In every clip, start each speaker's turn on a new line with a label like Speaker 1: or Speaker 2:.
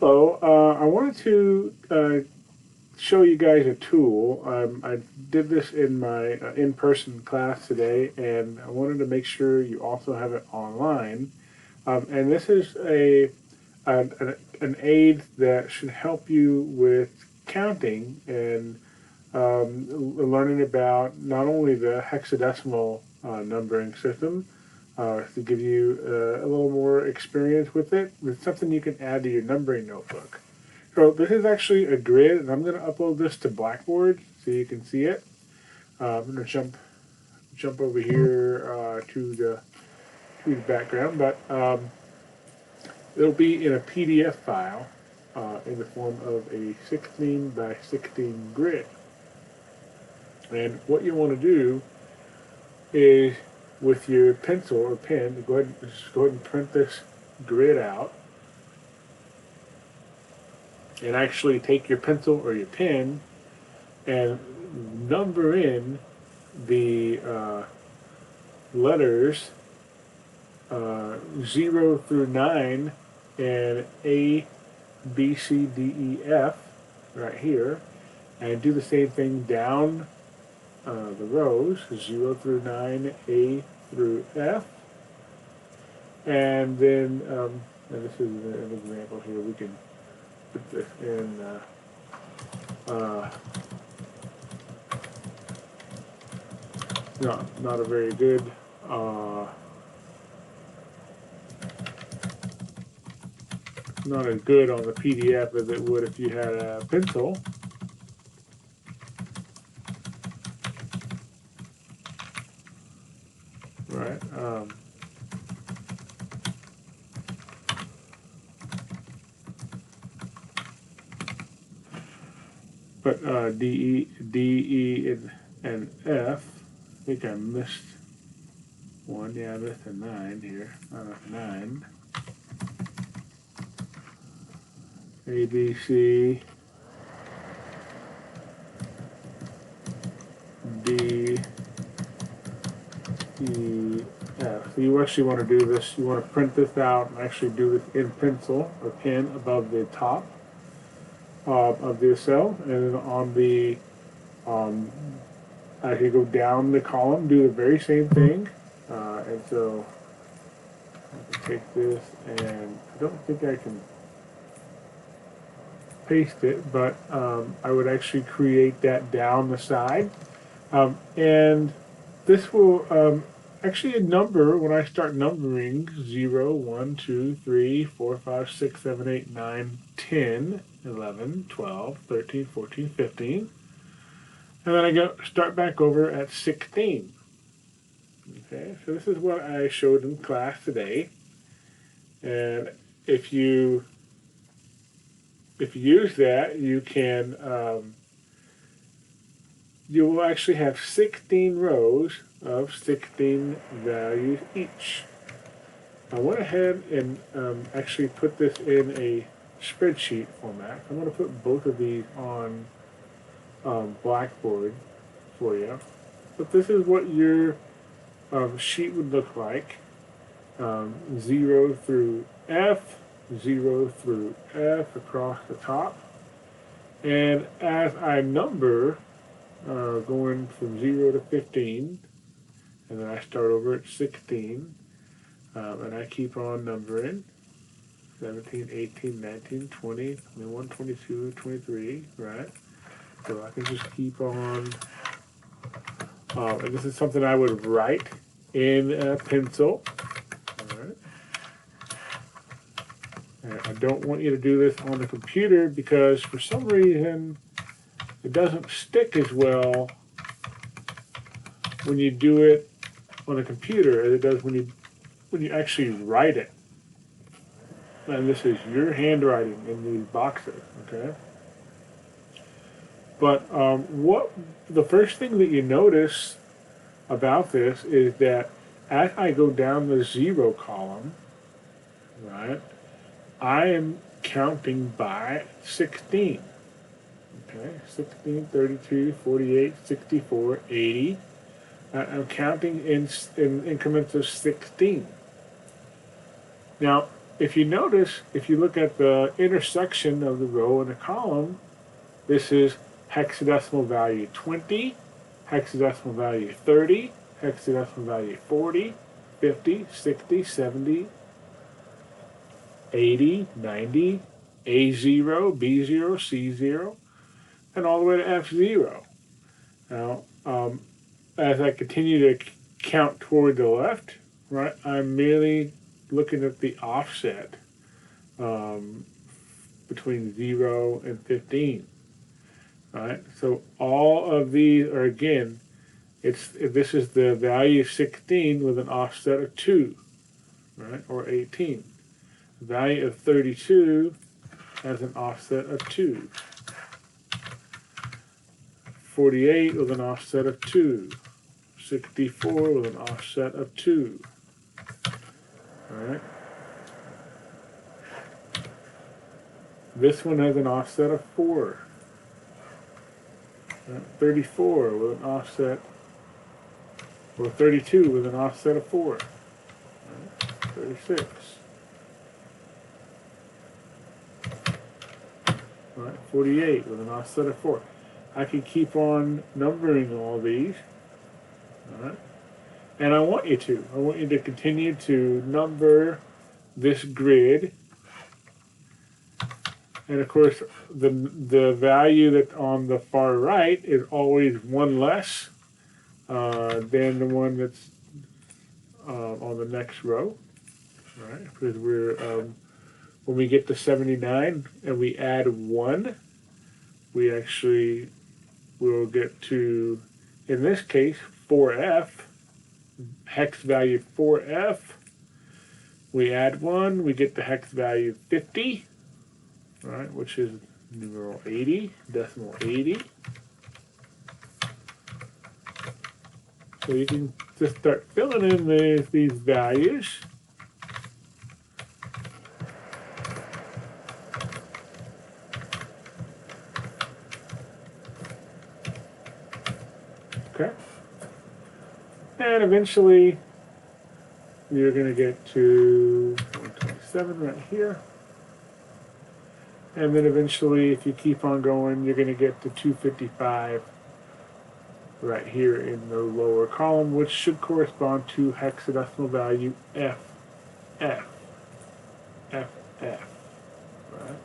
Speaker 1: hello. I wanted to show you guys a tool. I did this in my in-person class today, and I wanted to make sure you also have it online. And this is an aid that should help you with counting and learning about not only the hexadecimal numbering system, to give you a little more experience with it. It's something you can add to your numbering notebook. So this is actually a grid, and I'm going to upload this to Blackboard so you can see it. I'm going to jump over here to the background, but it'll be in a PDF file in the form of a 16 by 16 grid. And what you want to do is, with your pencil or pen, go ahead and print this grid out, and actually take your pencil or your pen and number in the letters 0 through 9 and A, B, C, D, E, F right here, and do the same thing down the rows, 0 through 9, A through F, and then, and this is an example here, we can put this in, not a very good, not as good on the PDF as it would if you had a pencil. Right. But D, E, and F, I think I missed one. Yeah, I missed a 9 here. 9. A, B, C, D, E, F. So you actually want to do this, you want to print this out and actually do this in pencil or pen above the top of the cell, and then on the, as you go down the column, do the very same thing. And so I can take this, and I don't think I can paste it, but I would actually create that down the side. And this will actually number, when I start numbering, 0, 1, 2, 3, 4, 5, 6, 7, 8, 9, 10, 11, 12, 13, 14, 15. And then I start back over at 16. Okay, so this is what I showed in class today. And if you use that, you can, you will actually have 16 rows of 16 values each. I went ahead and actually put this in a spreadsheet format. I'm going to put both of these on Blackboard for you. But this is what your sheet would look like. 0 through F, 0 through F across the top. And as I number, going from 0 to 15, and then I start over at 16, and I keep on numbering, 17, 18, 19, 20, 21, 22, 23, right? So I can just keep on, and this is something I would write in a pencil. All right. And I don't want you to do this on the computer because for some reason it doesn't stick as well when you do it on a computer as it does when you actually write it. And this is your handwriting in these boxes, okay? But what the first thing that you notice about this is that as I go down the 0 column, right, I am counting by 16. Okay, 16, 32, 48, 64, 80. I'm counting in increments of 16. Now, if you notice, if you look at the intersection of the row and the column, this is hexadecimal value 20, hexadecimal value 30, hexadecimal value 40, 50, 60, 70, 80, 90, A0, B0, C0, and all the way to F0. Now, as I continue to count toward the left, right, I'm merely looking at the offset between 0 and 15. Right, so all of these are, again, this is the value 16 with an offset of 2, right, or 18. The value of 32 has an offset of 2. 48 with an offset of 2. 64 with an offset of 2. All right. This one has an offset of 4. 34 with an offset, or 32 with an offset of 4. 36. All right, 48 with an offset of 4. I can keep on numbering all these. All right. And I want you to. I want you to continue to number this grid. And of course, the value that on the far right is always one less than the one that's on the next row, right? Because we're when we get to 79 and we add 1, we actually will get to, in this case, 4F, hex value 4F. We add 1, we get the hex value 50. Right, which is numeral 80, decimal 80. So you can just start filling in these values. Okay. And eventually you're going to get to 127 right here. And then eventually, if you keep on going, you're going to get to 255 right here in the lower column, which should correspond to hexadecimal value FF. FF. Right?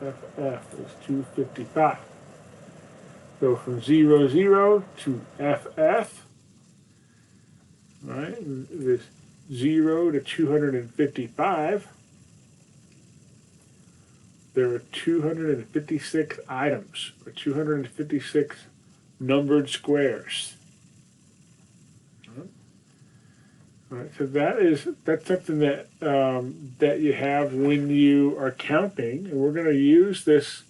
Speaker 1: FF is 255. So from 00 to FF, right, this 0 to 255. There are 256 items, or 256 numbered squares. All right, so that's something that that you have when you are counting, and we're going to use this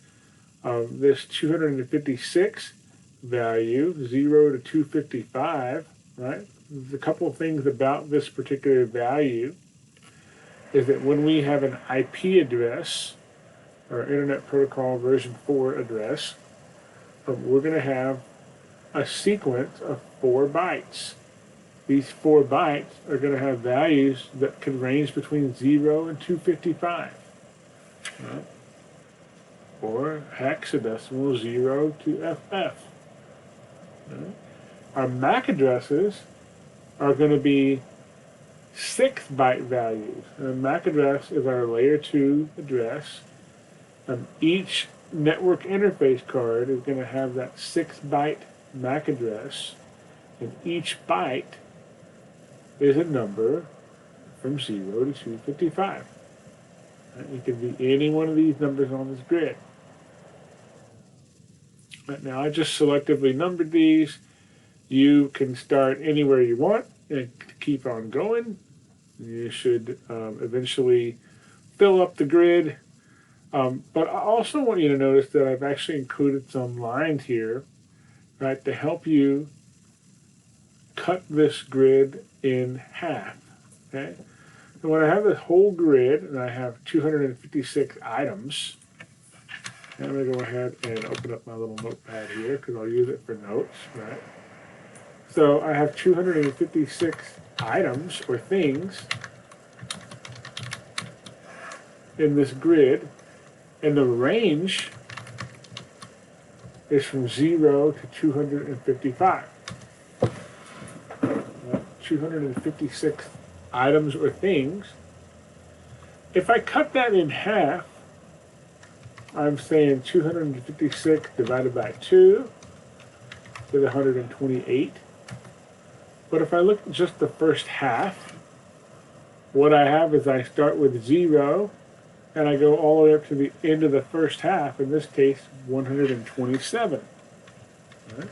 Speaker 1: 256 value, 0 to 255. Right. There's a couple of things about this particular value is that when we have an IP address, our Internet Protocol version 4 address, we're going to have a sequence of 4 bytes. These 4 bytes are going to have values that can range between 0 and 255. Right? Or hexadecimal 0 to FF. Right? Our MAC addresses are going to be 6 byte values. And a MAC address is our layer 2 address. Each network interface card is going to have that 6 byte MAC address, and each byte is a number from 0 to 255. It can be any one of these numbers on this grid. Right, now I just selectively numbered these. You can start anywhere you want and keep on going. You should eventually fill up the grid. But I also want you to notice that I've actually included some lines here, right, to help you cut this grid in half. Okay? So when I have this whole grid and I have 256 items, I'm going to go ahead and open up my little notepad here because I'll use it for notes, right? So I have 256 items or things. in this grid, and the range is from 0 to 255. 256 items or things. If I cut that in half, I'm saying 256 divided by 2 is 128. But if I look at just the first half, what I have is I start with 0 and I go all the way up to the end of the first half, in this case 127. Right?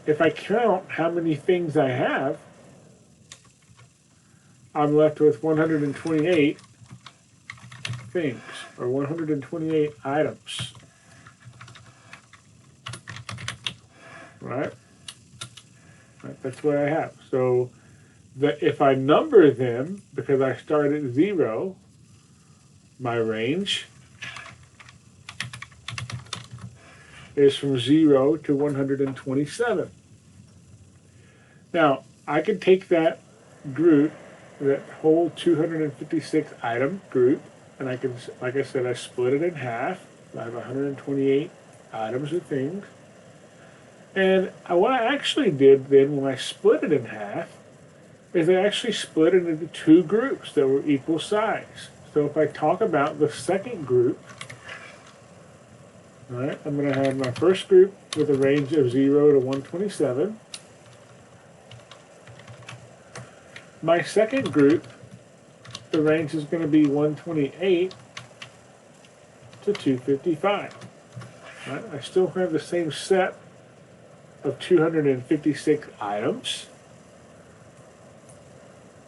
Speaker 1: If I count how many things I have, I'm left with 128 things, or 128 items. Right? That's what I have. So if I number them, because I start at 0, my range is from 0 to 127. Now, I could take that group, that whole 256 item group, and I can, like I said, I split it in half. I have 128 items or things. And what I actually did then when I split it in half is I actually split it into 2 groups that were equal size. So if I talk about the second group, all right, I'm going to have my first group with a range of 0 to 127. My second group, the range is going to be 128 to 255. Right? I still have the same set of 256 items.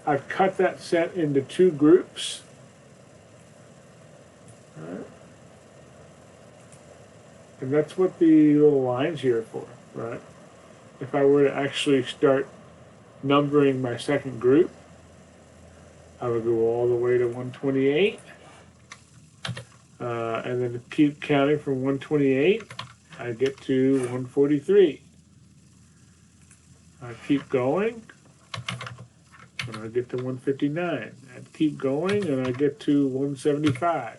Speaker 1: I've cut that set into 2 groups. Right? And that's what the little lines here are for, right? If I were to actually start numbering my second group, I would go all the way to 128, and then keep counting from 128, I get to 143. I keep going, and I get to 159. I'd keep going, and I get to 175.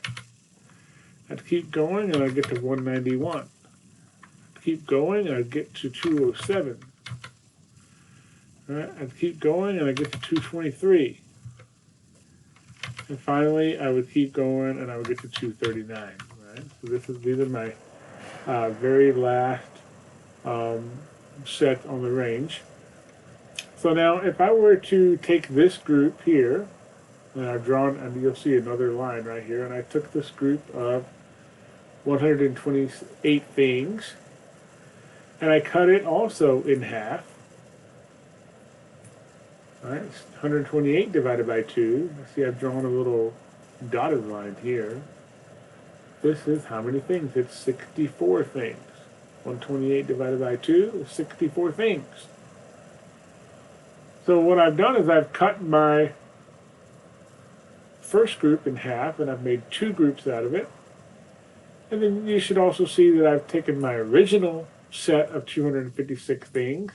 Speaker 1: I'd keep going, and I get to 191. I'd keep going, and I get to 207. Right? I'd keep going, and I get to 223. And finally, I would keep going, and I would get to 239. Right? So these are my very last set on the range. So now, if I were to take this group here, and I've drawn, and you'll see another line right here, and I took this group of 128 things, and I cut it also in half. All right, 128 divided by 2. See, I've drawn a little dotted line here. This is how many things? It's 64 things. 128 divided by 2 is 64 things. So what I've done is I've cut my first group in half, and I've made 2 groups out of it. And then you should also see that I've taken my original set of 256 things,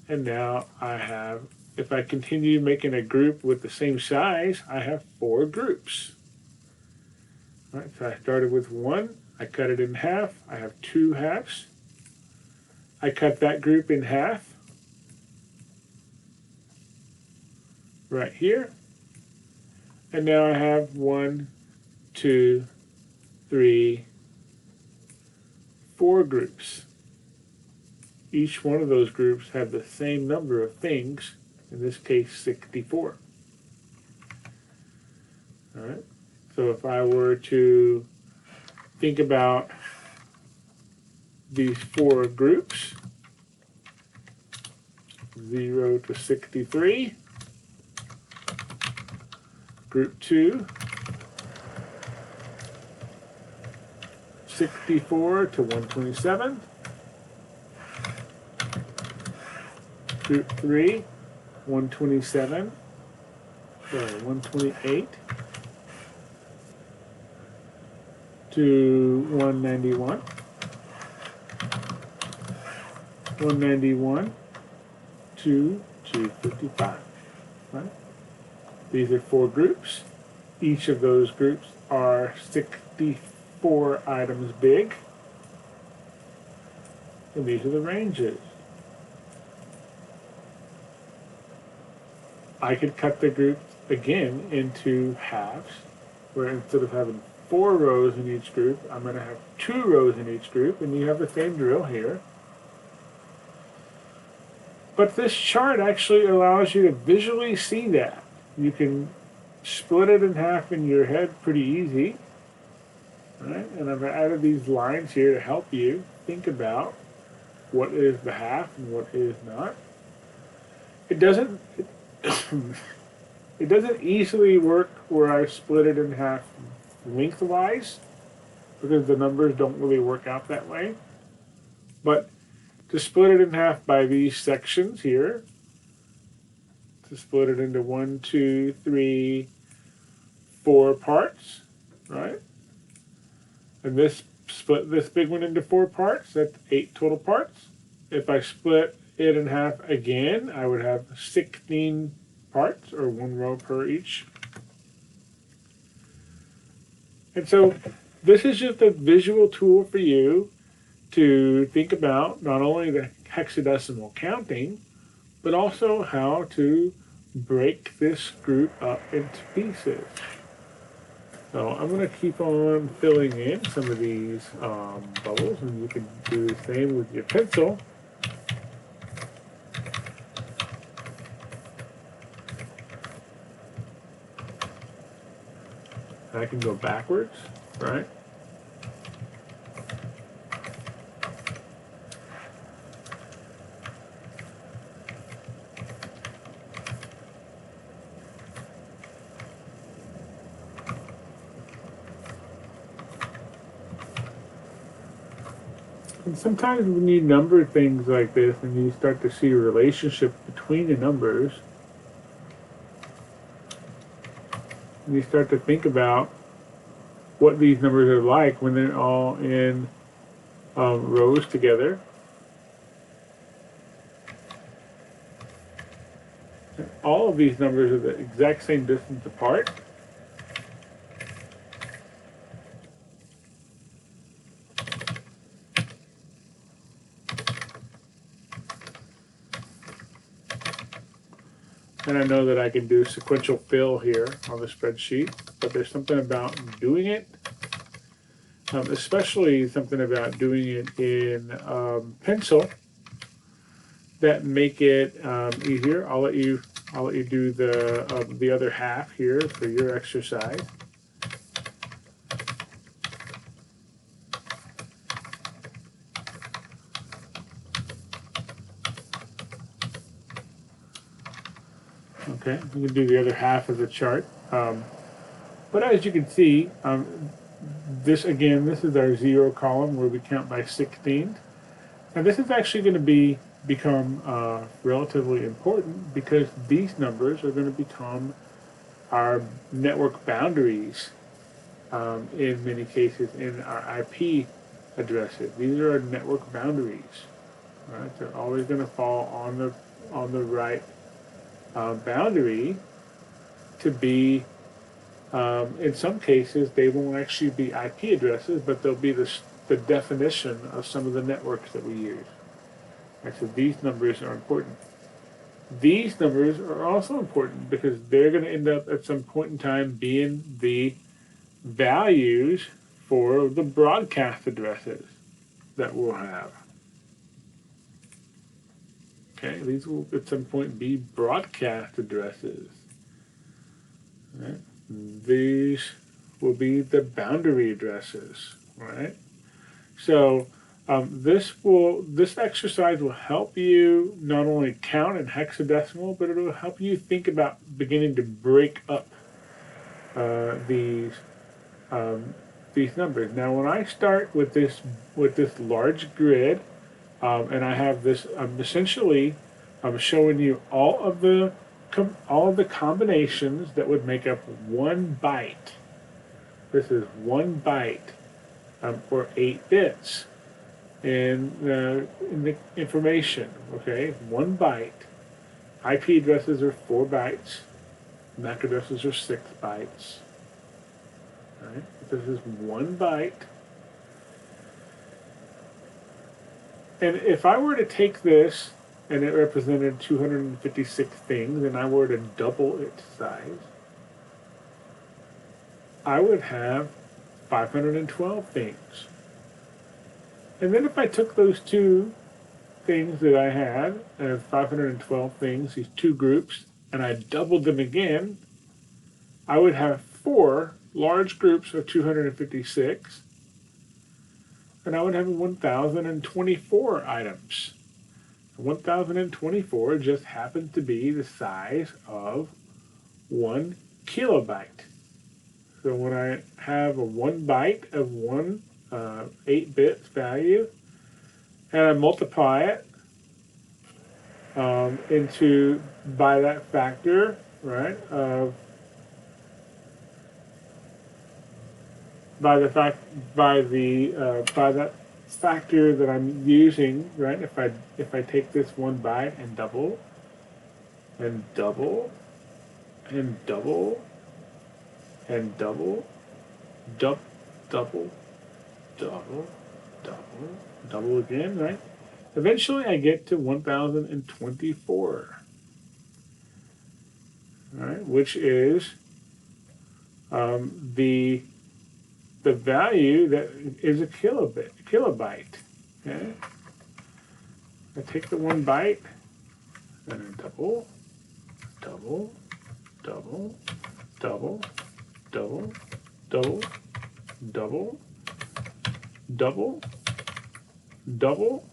Speaker 1: and now I have, if I continue making a group with the same size, I have 4 groups. All right, so I started with 1, I cut it in half, I have 2 halves. I cut that group in half, right here, and now I have 1, 2, 3, 4 groups. Each one of those groups have the same number of things, in this case 64. All right. So if I were to think about these 4 groups, 0 to 63, group 2, 64 to 127, group 3, 128 to 191, 191 to 255, right? These are 4 groups. Each of those groups are 64 items big. And these are the ranges. I could cut the groups again into halves, where instead of having 4 rows in each group, I'm going to have 2 rows in each group, and you have the same drill here. But this chart actually allows you to visually see that. You can split it in half in your head pretty easy. Right? And I've added these lines here to help you think about what is the half and what is not. It doesn't it doesn't easily work where I split it in half lengthwise, because the numbers don't really work out that way. But to split it in half by these sections here, to split it into 1, 2, 3, 4 parts, right? And this split this big one into 4 parts, that's 8 total parts. If I split it in half again, I would have 16 parts, or 1 row per each. And so this is just a visual tool for you to think about not only the hexadecimal counting, but also how to break this group up into pieces. So I'm going to keep on filling in some of these bubbles, and you can do the same with your pencil. I can go backwards, right? And sometimes when you number things like this and you start to see a relationship between the numbers, and you start to think about what these numbers are like when they're all in rows together. And all of these numbers are the exact same distance apart. And I know that I can do sequential fill here on the spreadsheet, but there's something about doing it, especially something about doing it in pencil, that make it easier. I'll let you do the other half here for your exercise. Okay, you can do the other half of the chart. But as you can see, this is our 0 column where we count by 16. Now this is actually going to become relatively important, because these numbers are going to become our network boundaries in many cases in our IP addresses. These are our network boundaries. Right? They're always going to fall on the right boundary to be. In some cases, they won't actually be IP addresses, but they'll be the definition of some of the networks that we use. Right, so these numbers are important. These numbers are also important because they're going to end up at some point in time being the values for the broadcast addresses that we'll have. Okay, these will at some point be broadcast addresses. Right? These will be the boundary addresses, right? So this exercise will help you not only count in hexadecimal, but it will help you think about beginning to break up these numbers. Now, when I start with this large grid, and I have this, essentially, I'm showing you all of the combinations that would make up 1 byte. This is 1 byte, or 8 bits in the information. Okay, 1 byte. IP addresses are 4 bytes. MAC addresses are 6 bytes. Right? This is 1 byte. And if I were to take this and it represented 256 things and I were to double its size, I would have 512 things. And then if I took those two things that I had, 512 things, these two groups, and I doubled them again, I would have 4 large groups of 256, and I would have 1,024 items. 1,024 just happens to be the size of 1 kilobyte. So when I have a 1 byte of 8 bits value, and I multiply it into by that factor, right? By that factor that I'm using, right? If I take this 1 byte and double and double and double and double, double, double, double, double, double again, right? Eventually I get to 1,024, right? Which is the value that is a kilobyte. Okay? I take the 1 byte and then double, double, double, double, double, double, double, double, double,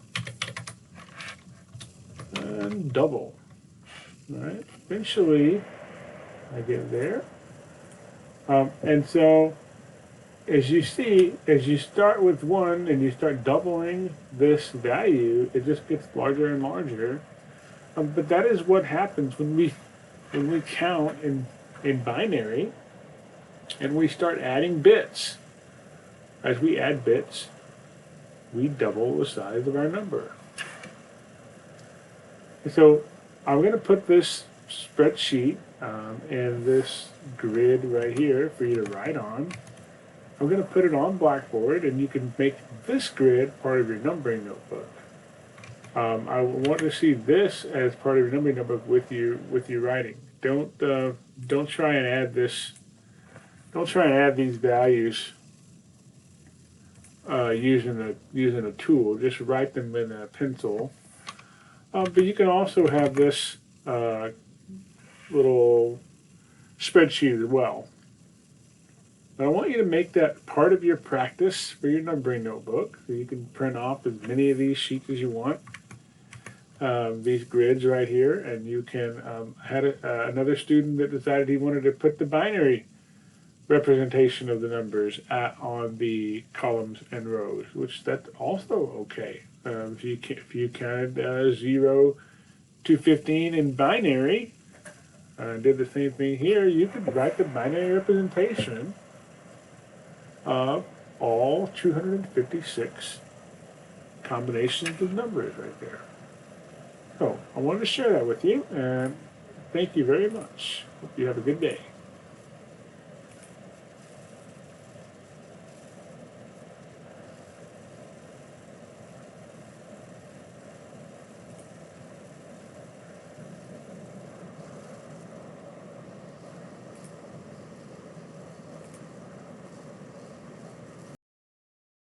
Speaker 1: and double. Right? Eventually, I get there. And so, as you see, as you start with 1 and you start doubling this value, it just gets larger and larger. But that is what happens when we count in binary and we start adding bits. As we add bits, we double the size of our number. And so I'm going to put this spreadsheet and this grid right here for you to write on. I'm going to put it on Blackboard, and you can make this grid part of your numbering notebook. I want to see this as part of your numbering notebook with your writing. Don't try and add this. Don't try and add these values using a tool. Just write them in a pencil. But you can also have this little spreadsheet as well. But I want you to make that part of your practice for your numbering notebook, so you can print off as many of these sheets as you want. These grids right here, and you can had another student that decided he wanted to put the binary representation of the numbers on the columns and rows, which that's also okay. If you counted 0 to 15 in binary, did the same thing here, you could write the binary representation of all 256 combinations of numbers right there. So I wanted to share that with you, and thank you very much. Hope you have a good day.